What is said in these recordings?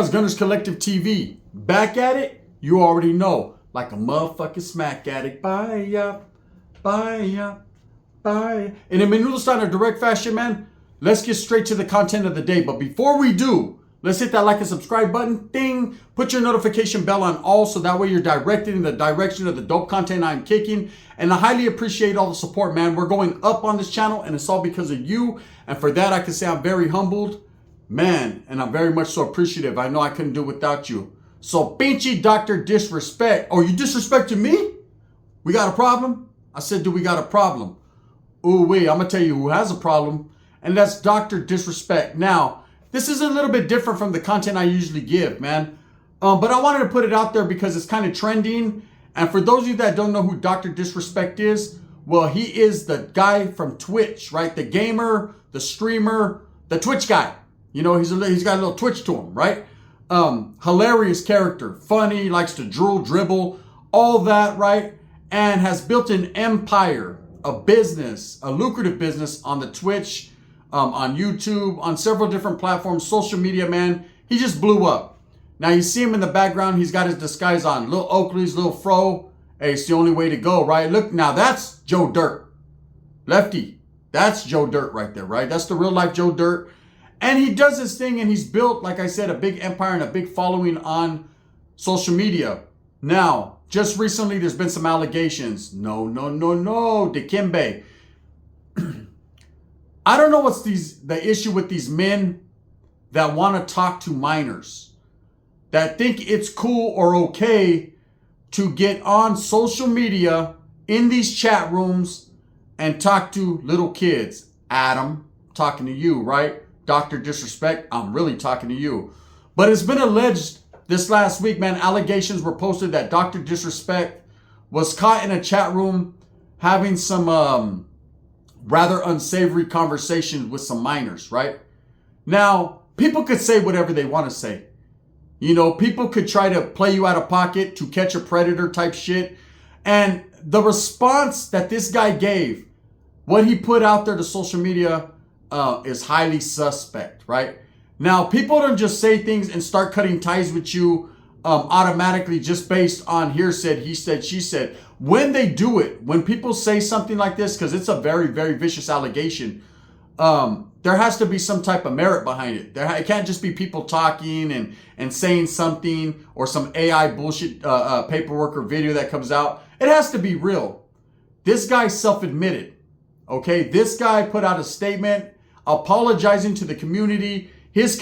Chaos Gunners Collective TV. Back at it, you already know. Like a motherfucking smack addict. Bye. And in Menudo style in direct fashion, man, let's get straight to the content of the day. But before we do, let's hit that like and subscribe button. Ding. Put your notification bell on all so that way you're directed in the direction of the dope content I'm kicking. And I highly appreciate all the support, man. We're going up on this channel and it's all because of you. And for that, I can say I'm very humbled. Man, and I'm very much so appreciative. I know I couldn't do it without you. So, pinchy Dr. Disrespect. Oh, you disrespected me? We got a problem? I said, do we got a problem? Ooh, wait, I'm going to tell you who has a problem. And that's Dr. Disrespect. Now, this is a little bit different from the content I usually give, man. But I wanted to put it out there because it's kind of trending. And for those of you that don't know who Dr. Disrespect is, well, he is the guy from Twitch, right? The gamer, the streamer, the Twitch guy. You know, he's got a little twitch to him, right? Hilarious character, funny, likes to drool, dribble, all that, right? And has built an empire, a business, a lucrative business on the Twitch, on YouTube, on several different platforms, social media, man. He just blew up. Now you see him in the background. He's got his disguise on. Little Oakley's, little fro. Hey, it's the only way to go, right? Look, now that's Joe Dirt. Lefty. That's Joe Dirt right there, right? That's the real life Joe Dirt. And he does his thing and he's built, like I said, a big empire and a big following on social media. Now, just recently, there's been some allegations. No, Dikembe. I don't know what's the issue with these men that want to talk to minors, that think it's cool or okay to get on social media in these chat rooms and talk to little kids. Adam, talking to you, right? Dr. Disrespect, I'm really talking to you. But it's been alleged this last week, man, allegations were posted that Dr. Disrespect was caught in a chat room having some rather unsavory conversations with some minors, right? Now, people could say whatever they want to say. You know, people could try to play you out of pocket to catch a predator type shit. And the response that this guy gave, what he put out there to social media, is highly suspect, right? Now, people don't just say things and start cutting ties with you automatically just based on hearsay, he said, she said. When they do it, when people say something like this, because it's a very, very vicious allegation, there has to be some type of merit behind it. It can't just be people talking and saying something or some AI bullshit paperwork or video that comes out. It has to be real. This guy self-admitted, okay? This guy put out a statement apologizing to the community, his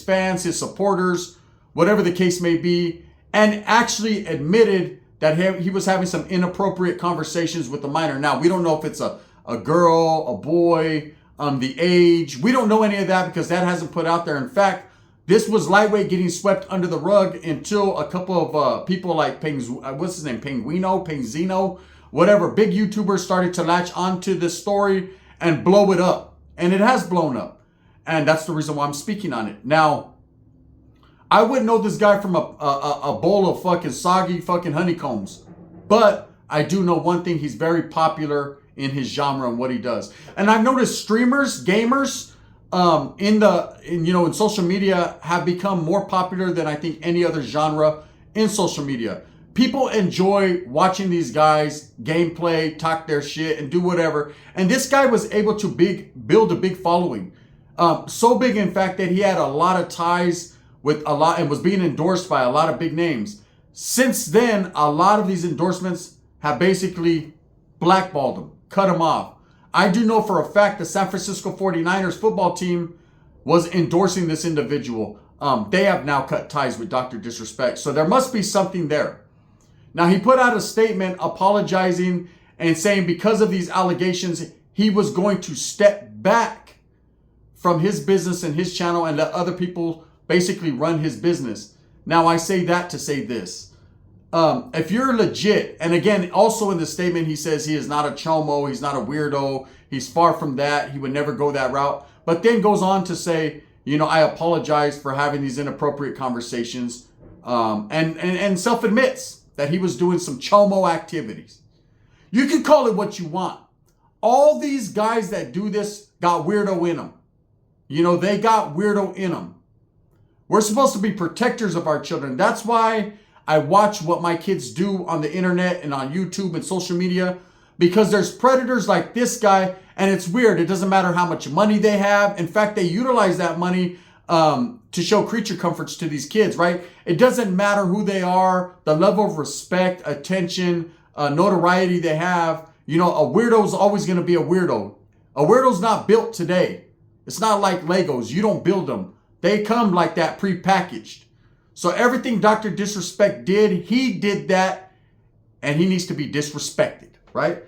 fans, his supporters, whatever the case may be, and actually admitted that he was having some inappropriate conversations with the minor. Now, we don't know if it's a girl, a boy, the age. We don't know any of that because that hasn't put out there. In fact, this was lightweight getting swept under the rug until a couple of people like Pengzino, whatever, big YouTubers started to latch onto this story and blow it up. And it has blown up. And that's the reason why I'm speaking on it. Now, I wouldn't know this guy from a bowl of fucking soggy fucking honeycombs. But I do know one thing. He's very popular in his genre and what he does. And I've noticed streamers, gamers, in social media have become more popular than I think any other genre in social media. People enjoy watching these guys gameplay, talk their shit, and do whatever. And this guy was able to build a big following. So big, in fact, that he had a lot of ties with a lot and was being endorsed by a lot of big names. Since then, a lot of these endorsements have basically blackballed him, cut him off. I do know for a fact the San Francisco 49ers football team was endorsing this individual. They have now cut ties with Dr. Disrespect. So there must be something there. Now, he put out a statement apologizing and saying because of these allegations, he was going to step back from his business and his channel and let other people basically run his business. Now, I say that to say this. If you're legit, and again, also in the statement, he says he is not a chomo, he's not a weirdo, he's far from that, he would never go that route, but then goes on to say, you know, I apologize for having these inappropriate conversations, and self-admits that he was doing some chomo activities. You can call it what you want. All these guys that do this got weirdo in them. You know, they got weirdo in them. We're supposed to be protectors of our children. That's why I watch what my kids do on the internet and on YouTube and social media, because there's predators like this guy, and it's weird. It doesn't matter how much money they have. In fact, they utilize that money to show creature comforts to these kids, right? It doesn't matter who they are, the level of respect, attention, notoriety they have. You know, a weirdo is always going to be a weirdo. A weirdo's not built today. It's not like Legos. You don't build them. They come like that pre-packaged. So everything Dr. Disrespect did, he did that, and he needs to be disrespected, right?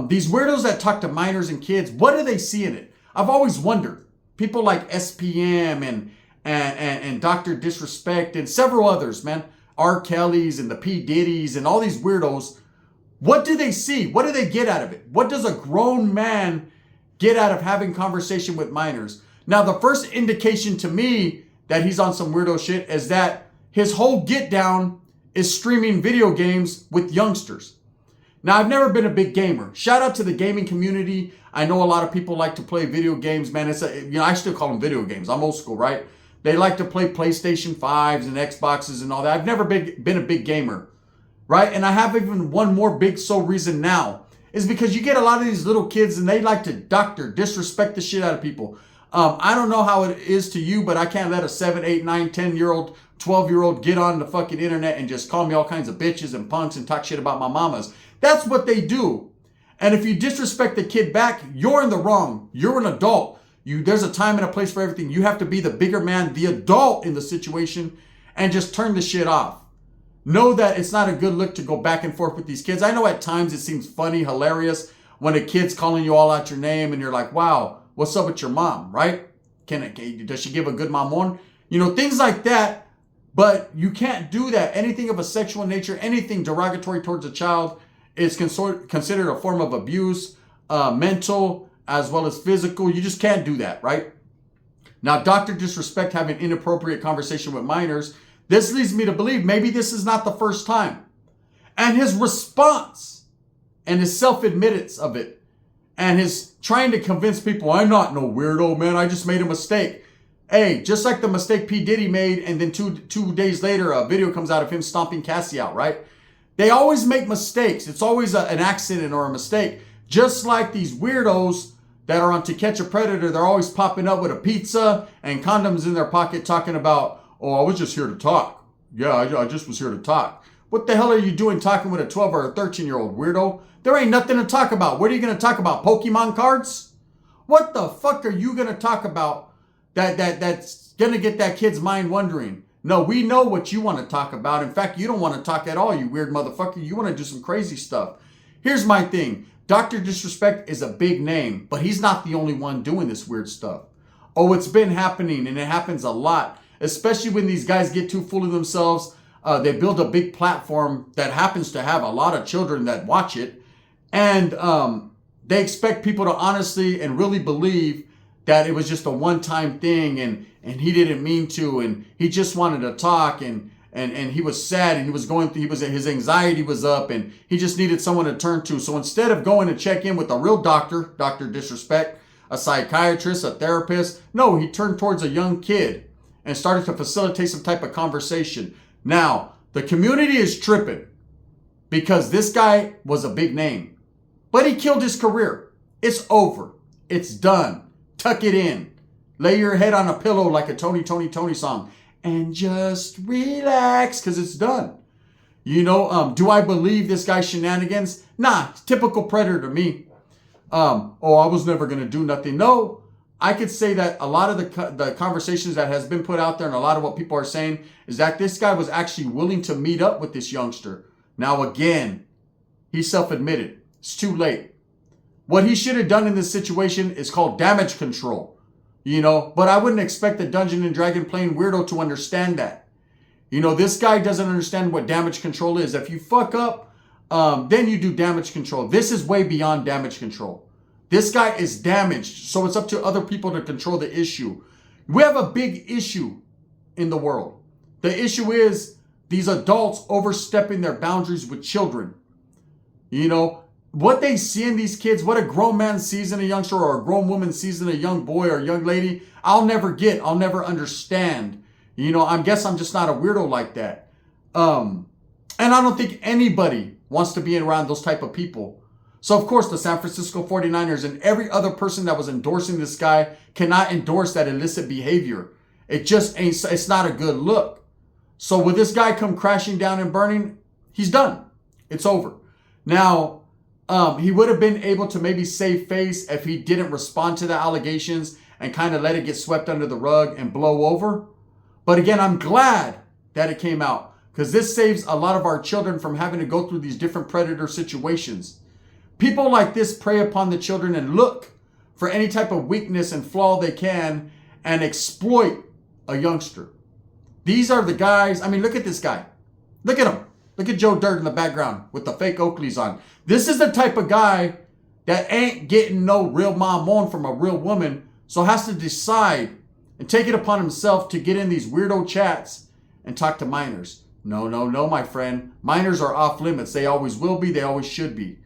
These weirdos that talk to minors and kids, what do they see in it? I've always wondered. People like SPM and Dr. Disrespect and several others, man. R. Kelly's and the P. Diddy's and all these weirdos. What do they see? What do they get out of it? What does a grown man get out of having conversation with minors? Now, the first indication to me that he's on some weirdo shit is that his whole get down is streaming video games with youngsters. Now, I've never been a big gamer. Shout out to the gaming community. I know a lot of people like to play video games, man. I still call them video games. I'm old school, right? They like to play PlayStation 5s and Xboxes and all that. I've never been a big gamer, right? And I have even one more big sole reason now is because you get a lot of these little kids and they like to disrespect the shit out of people. I don't know how it is to you, but I can't let a 7, 8, 9, 10-year-old, 12-year-old get on the fucking internet and just call me all kinds of bitches and punks and talk shit about my mamas. That's what they do. And if you disrespect the kid back, you're in the wrong. You're an adult. There's a time and a place for everything. You have to be the bigger man, the adult in the situation, and just turn the shit off. Know that it's not a good look to go back and forth with these kids. I know at times it seems funny, hilarious, when a kid's calling you all out your name and you're like, wow, what's up with your mom, right? Does she give a good mamon? You know, things like that. But you can't do that. Anything of a sexual nature, anything derogatory towards a child is considered a form of abuse, mental as well as physical. You just can't do that, right? Now, Dr. Disrespect having inappropriate conversation with minors, this leads me to believe maybe this is not the first time. And his response and his self-admittance of it and his trying to convince people, I'm not no weirdo, man. I just made a mistake. Hey, just like the mistake P. Diddy made, and then two days later, a video comes out of him stomping Cassie out, right? They always make mistakes. It's always an accident or a mistake. Just like these weirdos that are on To Catch a Predator, they're always popping up with a pizza and condoms in their pocket talking about, oh, I was just here to talk. Yeah, I just was here to talk. What the hell are you doing talking with a 12 or a 13-year-old weirdo? There ain't nothing to talk about. What are you going to talk about? Pokemon cards? What the fuck are you going to talk about that's going to get that kid's mind wondering? No, we know what you want to talk about. In fact, you don't want to talk at all, you weird motherfucker. You want to do some crazy stuff. Here's my thing. Dr. Disrespect is a big name, but he's not the only one doing this weird stuff. Oh, it's been happening, and it happens a lot, especially when these guys get too full of themselves. They build a big platform that happens to have a lot of children that watch it, and they expect people to honestly and really believe that it was just a one-time thing, and he didn't mean to, and he just wanted to talk, and he was sad, and his anxiety was up, and he just needed someone to turn to. So instead of going to check in with a real doctor, Dr. Disrespect, a psychiatrist, a therapist, no, he turned towards a young kid and started to facilitate some type of conversation. Now, the community is tripping because this guy was a big name, but he killed his career. It's over. It's done. Tuck it in. Lay your head on a pillow like a Tony song and just relax because it's done. You know, do I believe this guy's shenanigans? Nah, typical predator to me. I was never going to do nothing. No, I could say that a lot of the conversations that has been put out there and a lot of what people are saying is that this guy was actually willing to meet up with this youngster. Now, again, he self-admitted. It's too late. What he should have done in this situation is called damage control, you know, but I wouldn't expect the Dungeon and Dragon playing weirdo to understand that. You know, this guy doesn't understand what damage control is. If you fuck up, then you do damage control. This is way beyond damage control. This guy is damaged, so it's up to other people to control the issue. We have a big issue in the world. The issue is these adults overstepping their boundaries with children. You know, what they see in these kids, what a grown man sees in a youngster or a grown woman sees in a young boy or young lady, I'll never get. I'll never understand. I guess I'm just not a weirdo like that. And I don't think anybody wants to be around those type of people. So, of course, the San Francisco 49ers and every other person that was endorsing this guy cannot endorse that illicit behavior. It just ain't, it's not a good look. So, will this guy come crashing down and burning? He's done. It's over. Now, he would have been able to maybe save face if he didn't respond to the allegations and kind of let it get swept under the rug and blow over. But again, I'm glad that it came out, because this saves a lot of our children from having to go through these different predator situations. People like this prey upon the children and look for any type of weakness and flaw they can and exploit a youngster. These are the guys. I mean, look at this guy. Look at him. Look at Joe Dirt in the background with the fake Oakleys on. This is the type of guy that ain't getting no real mamon from a real woman, so has to decide and take it upon himself to get in these weirdo chats and talk to minors. No, no, no, my friend. Minors are off limits. They always will be. They always should be.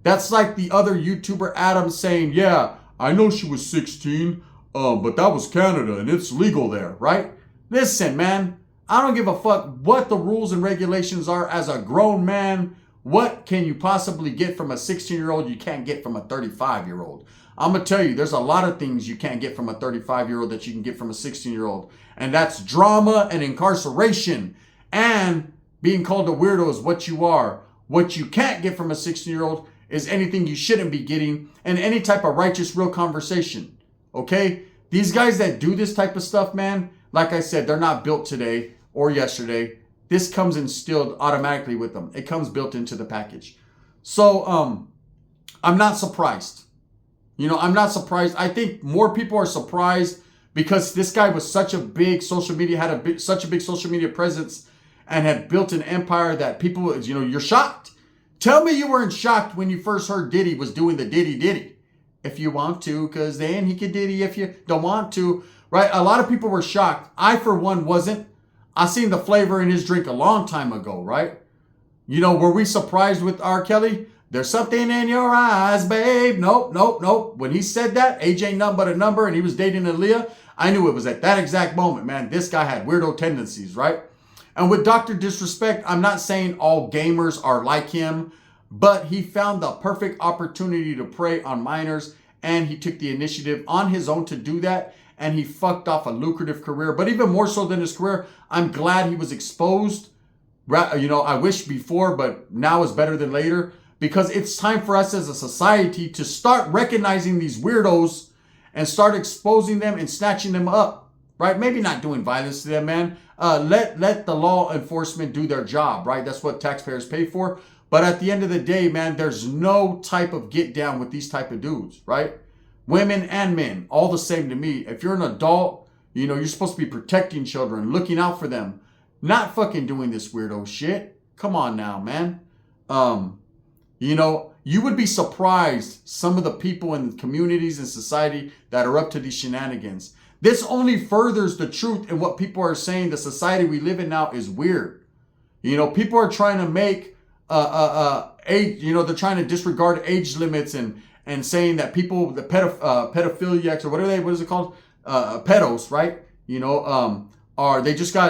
That's like the other YouTuber Adam saying, yeah, I know she was 16, but that was Canada and it's legal there, right? Listen, man, I don't give a fuck what the rules and regulations are as a grown man. What can you possibly get from a 16-year-old you can't get from a 35-year-old? I'm going to tell you, there's a lot of things you can't get from a 35-year-old that you can get from a 16-year-old. And that's drama and incarceration. And being called a weirdo is what you are. What you can't get from a 16-year-old is anything you shouldn't be getting and any type of righteous, real conversation. Okay? These guys that do this type of stuff, man, like I said, they're not built today or yesterday. This comes instilled automatically with them. It comes built into the package. So, I'm not surprised. I'm not surprised. I think more people are surprised because this guy was such a big social media, had such a big social media presence and had built an empire that people, you're shocked. Tell me you weren't shocked when you first heard Diddy was doing the Diddy. If you want to, because then he could Diddy if you don't want to, right? A lot of people were shocked. I, for one, wasn't. I seen the flavor in his drink a long time ago, right? Were we surprised with R. Kelly? There's something in your eyes, babe. Nope, nope, nope. When he said that, age ain't nothing but a number, and he was dating Aaliyah, I knew it was at that exact moment, man. This guy had weirdo tendencies, right? And with Dr. Disrespect, I'm not saying all gamers are like him, but he found the perfect opportunity to prey on minors, and he took the initiative on his own to do that, and he fucked off a lucrative career. But even more so than his career, I'm glad he was exposed. I wish before, but now is better than later, because it's time for us as a society to start recognizing these weirdos and start exposing them and snatching them up, right? Maybe not doing violence to them, man. Let the law enforcement do their job, right? That's what taxpayers pay for. But at the end of the day, man, there's no type of get down with these type of dudes, right? Women and men, all the same to me. If you're an adult, you're supposed to be protecting children, looking out for them, not fucking doing this weirdo shit. Come on now, man. You would be surprised some of the people in communities and society that are up to these shenanigans. This only furthers the truth in what people are saying. The society we live in now is weird. People are trying to make age, they're trying to disregard age limits and saying that people, the pedophiliacs or what is it called? Pedos, right?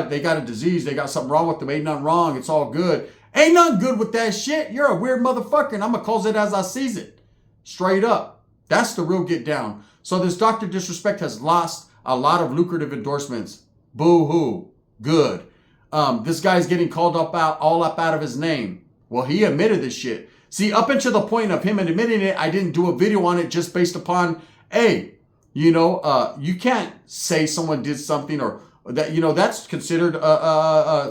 They got a disease. They got something wrong with them. Ain't nothing wrong. It's all good. Ain't nothing good with that shit. You're a weird motherfucker, and I'm going to call it as I sees it. Straight up. That's the real get down. So this Dr. Disrespect has lost a lot of lucrative endorsements. Boo-hoo. Good. This guy's getting called all up out of his name. Well, he admitted this shit. See, up until the point of him admitting it, I didn't do a video on it just based upon, you can't say someone did something or that, that's considered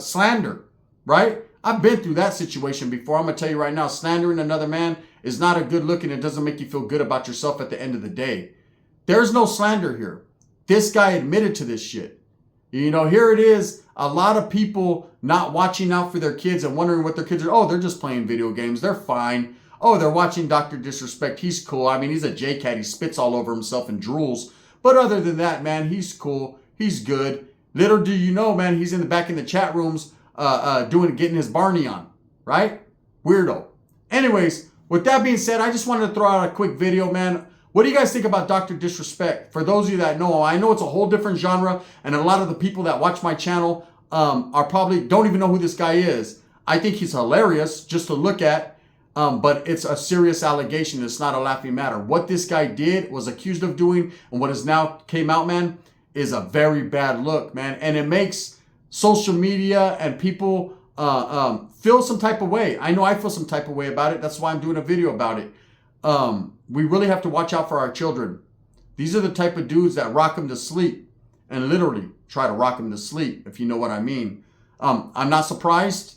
slander, right? I've been through that situation before. I'm going to tell you right now, slandering another man is not a good look, and it doesn't make you feel good about yourself at the end of the day. There's no slander here. This guy admitted to this shit. Here it is. A lot of people not watching out for their kids and wondering what their kids are. Oh, they're just playing video games. They're fine. Oh, they're watching Dr. Disrespect. He's cool. I mean, he's a J-Cat. He spits all over himself and drools. But other than that, man, he's cool. He's good. Little do you know, man, he's back in the chat rooms getting his Barney on, right? Weirdo. Anyways, with that being said, I just wanted to throw out a quick video, man. What do you guys think about Dr. Disrespect? For those of you that know, I know it's a whole different genre, and a lot of the people that watch my channel are probably don't even know who this guy is. I think he's hilarious just to look at, but it's a serious allegation. It's not a laughing matter. What this guy did, was accused of doing, and what has now came out, man, is a very bad look, man. And it makes social media and people feel some type of way. I know I feel some type of way about it. That's why I'm doing a video about it. We really have to watch out for our children. These are the type of dudes that rock them to sleep, and literally try to rock them to sleep, if you know what I mean. I'm not surprised,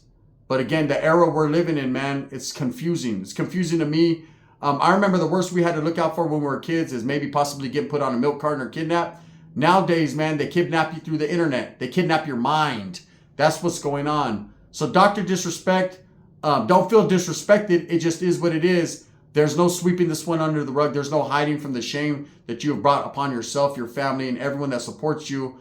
but again, the era we're living in, man, it's confusing. It's confusing to me. I remember the worst we had to look out for when we were kids is maybe possibly getting put on a milk carton or kidnapped. Nowadays, man, they kidnap you through the internet. They kidnap your mind. That's what's going on. So Dr. Disrespect, don't feel disrespected. It just is what it is. There's no sweeping this one under the rug. There's no hiding from the shame that you have brought upon yourself, your family, and everyone that supports you.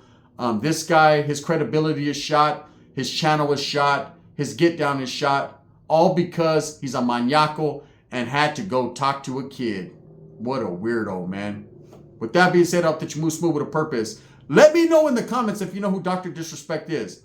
This guy, his credibility is shot. His channel is shot. His get down is shot. All because he's a maniaco and had to go talk to a kid. What a weirdo, man. With that being said, I hope that you move smooth with a purpose. Let me know in the comments if you know who Dr. Disrespect is.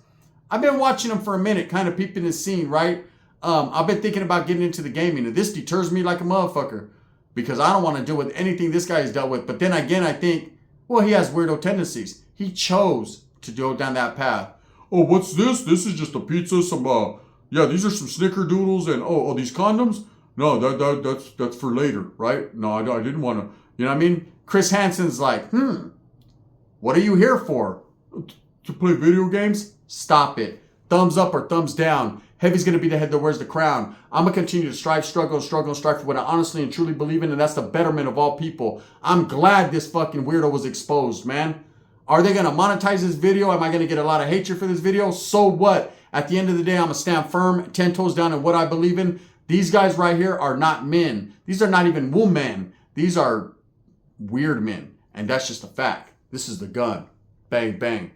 I've been watching him for a minute, kind of peeping his scene, right? I've been thinking about getting into the gaming, and this deters me like a motherfucker because I don't want to deal with anything this guy has dealt with. But then again, I think, well, he has weirdo tendencies. He chose to go down that path. Oh, what's this? This is just a pizza, some, yeah, these are some snickerdoodles, and, oh, these condoms? No, that's for later, right? No, I didn't want to, you know what I mean? Chris Hansen's like, what are you here for? To play video games? Stop it. Thumbs up or thumbs down. Heavy's going to be the head that wears the crown. I'm going to continue to strive, struggle, and strive for what I honestly and truly believe in, and that's the betterment of all people. I'm glad this fucking weirdo was exposed, man. Are they going to monetize this video? Am I going to get a lot of hatred for this video? So what? At the end of the day, I'm going to stand firm, 10 toes down in what I believe in. These guys right here are not men. These are not even women. These are weird men. And that's just a fact. This is the gun. Bang, bang.